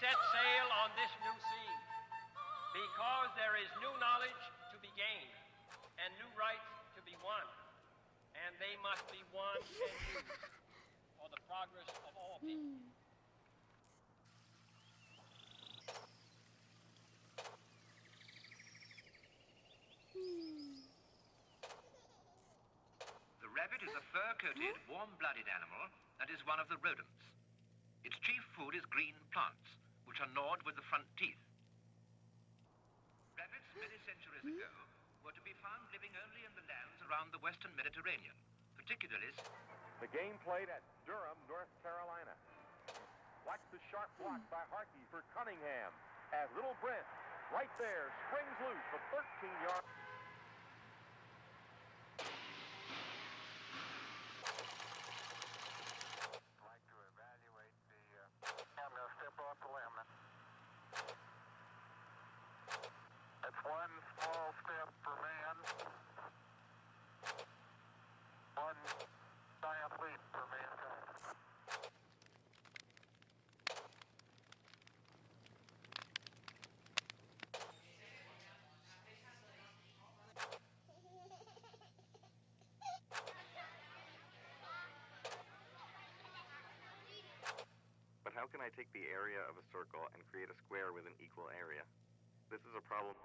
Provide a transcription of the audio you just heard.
Set sail on this new sea because there is new knowledge to be gained and new rights to be won, and they must be won and used for the progress of all people. The rabbit is a fur-coated, warm-blooded animal that is one of the rodents. Its chief food is green plants, which are gnawed with the front teeth. Rabbits many centuries ago were to be found living only in the lands around the western Mediterranean, particularly... The game played at Durham, North Carolina. Watch the sharp block by Harkey for Cunningham as Little Brent, right there, springs loose for 13 yards. One small step for man, one giant leap for mankind. But how can I take the area of a circle and create a square with an equal area? This is a problem.